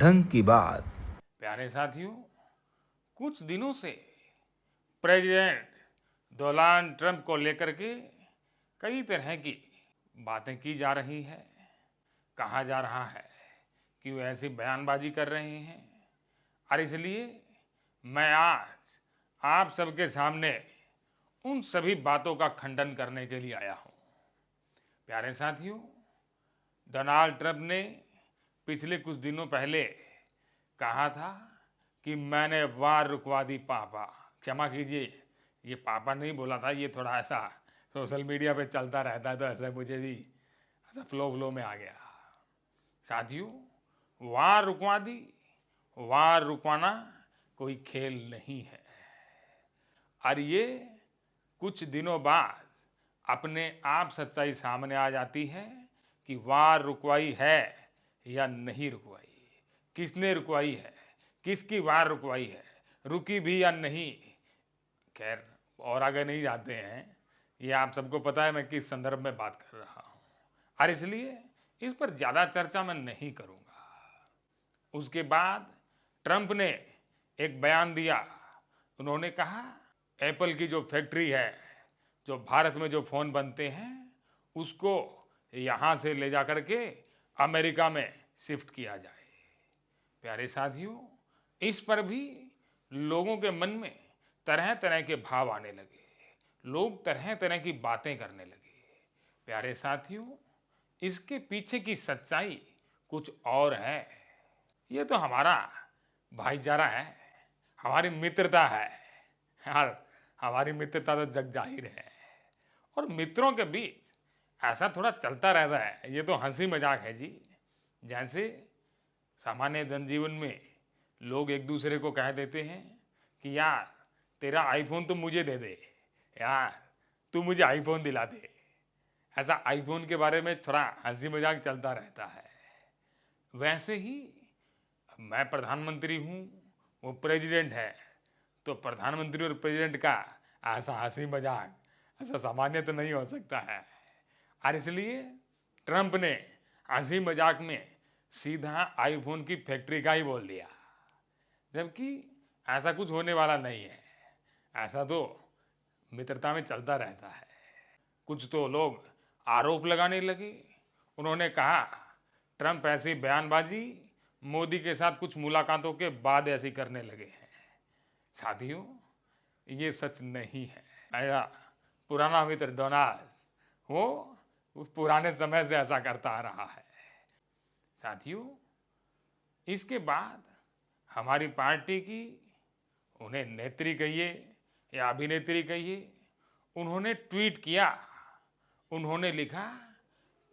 ढंग की बात। प्यारे साथियों, कुछ दिनों से प्रेसिडेंट डोनाल्ड ट्रंप को लेकर के कई तरह की बातें की जा रही है। कहा जा रहा है कि वो ऐसी बयानबाजी कर रहे हैं, और इसलिए मैं आज आप सबके सामने उन सभी बातों का खंडन करने के लिए आया हूं। प्यारे साथियों, डोनाल्ड ट्रंप ने पिछले कुछ दिनों पहले कहा था कि मैंने वार रुकवा दी पापा। क्षमा कीजिए, ये पापा नहीं बोला था, ये थोड़ा ऐसा सोशल मीडिया पे चलता रहता है तो ऐसा मुझे भी ऐसा फ्लो में आ गया। साथियों, वार रुकवा दी, वार रुकवाना कोई खेल नहीं है। और ये कुछ दिनों बाद अपने आप सच्चाई सामने आ जाती है कि वार रुकवाई है या नहीं रुकवाई, किसने रुकवाई है, किसकी वार रुकवाई है, रुकी भी या नहीं। खैर, और आगे नहीं जाते हैं, ये आप सबको पता है मैं किस संदर्भ में बात कर रहा हूँ, और इसलिए इस पर ज़्यादा चर्चा मैं नहीं करूँगा। उसके बाद ट्रंप ने एक बयान दिया। उन्होंने कहा एप्पल की जो फैक्ट्री है, जो भारत में जो फ़ोन बनते हैं, उसको यहाँ से ले जा कर के अमेरिका में शिफ्ट किया जाए। प्यारे साथियों, इस पर भी लोगों के मन में तरह तरह के भाव आने लगे, लोग तरह तरह की बातें करने लगे। प्यारे साथियों, इसके पीछे की सच्चाई कुछ और है। ये तो हमारा भाईचारा है, हमारी मित्रता है यार, हमारी मित्रता तो जग जाहिर है। और मित्रों के बीच ऐसा थोड़ा चलता रहता है, ये तो हंसी मजाक है जी। जैसे सामान्य जनजीवन में लोग एक दूसरे को कह देते हैं कि यार तेरा आईफोन तो मुझे दे दे, यार तू मुझे आईफोन दिला दे। ऐसा आईफोन के बारे में थोड़ा हंसी मजाक चलता रहता है। वैसे ही मैं प्रधानमंत्री हूँ, वो प्रेसिडेंट है, तो प्रधानमंत्री और प्रेसिडेंट का ऐसा हंसी मजाक ऐसा सामान्य तो नहीं हो सकता है। और इसलिए ट्रंप ने हंसी मजाक में सीधा आईफोन की फैक्ट्री का ही बोल दिया, जबकि ऐसा कुछ होने वाला नहीं है। ऐसा तो मित्रता में चलता रहता है। कुछ तो लोग आरोप लगाने लगे। उन्होंने कहा ट्रंप ऐसी बयानबाजी मोदी के साथ कुछ मुलाकातों के बाद ऐसी करने लगे हैं। साथियों, ये सच नहीं है। मेरा पुराना मित्र डोनाल्ड, वो उस पुराने समय से ऐसा करता आ रहा है। साथियों, इसके बाद हमारी पार्टी की, उन्हें नेत्री कहिए या अभिनेत्री कहिए, उन्होंने ट्वीट किया। उन्होंने लिखा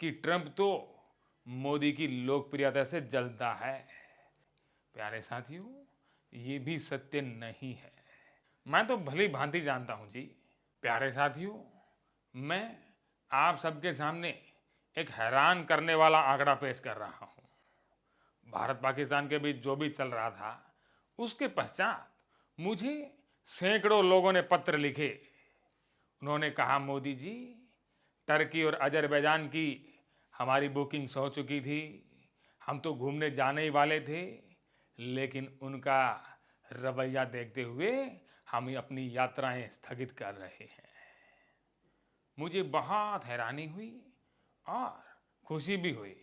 कि ट्रंप तो मोदी की लोकप्रियता से जलता है। प्यारे साथियों, ये भी सत्य नहीं है। मैं तो भली भांति जानता हूं जी। प्यारे साथियों, मैं आप सबके सामने एक हैरान करने वाला आंकड़ा पेश कर रहा हूं। भारत पाकिस्तान के बीच जो भी चल रहा था, उसके पश्चात मुझे सैकड़ों लोगों ने पत्र लिखे। उन्होंने कहा मोदी जी, टर्की और अजरबैजान की हमारी बुकिंग हो चुकी थी, हम तो घूमने जाने ही वाले थे, लेकिन उनका रवैया देखते हुए हम अपनी यात्राएं स्थगित कर रहे हैं। मुझे बहुत हैरानी हुई और खुशी भी हुई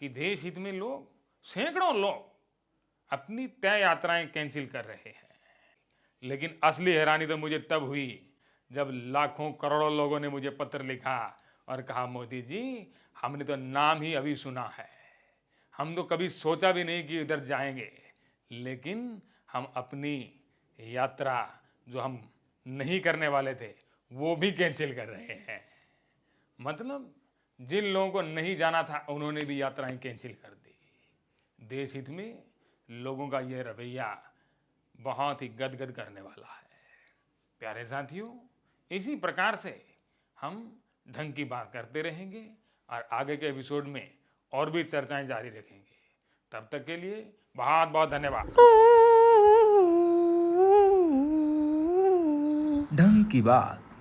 कि देश हित में लोग, सैकड़ों लोग अपनी तय यात्राएं कैंसिल कर रहे हैं। लेकिन असली हैरानी तो मुझे तब हुई जब लाखों करोड़ों लोगों ने मुझे पत्र लिखा और कहा मोदी जी, हमने तो नाम ही अभी सुना है, हम तो कभी सोचा भी नहीं कि इधर जाएंगे, लेकिन हम अपनी यात्रा जो हम नहीं करने वाले थे वो भी कैंसिल कर रहे हैं। मतलब जिन लोगों को नहीं जाना था उन्होंने भी यात्राएं कैंसिल कर दी। देश हित में लोगों का यह रवैया बहुत ही गदगद करने वाला है। प्यारे साथियों, इसी प्रकार से हम ढंग की बात करते रहेंगे और आगे के एपिसोड में और भी चर्चाएं जारी रखेंगे। तब तक के लिए बहुत बहुत धन्यवाद। ढंग की बात।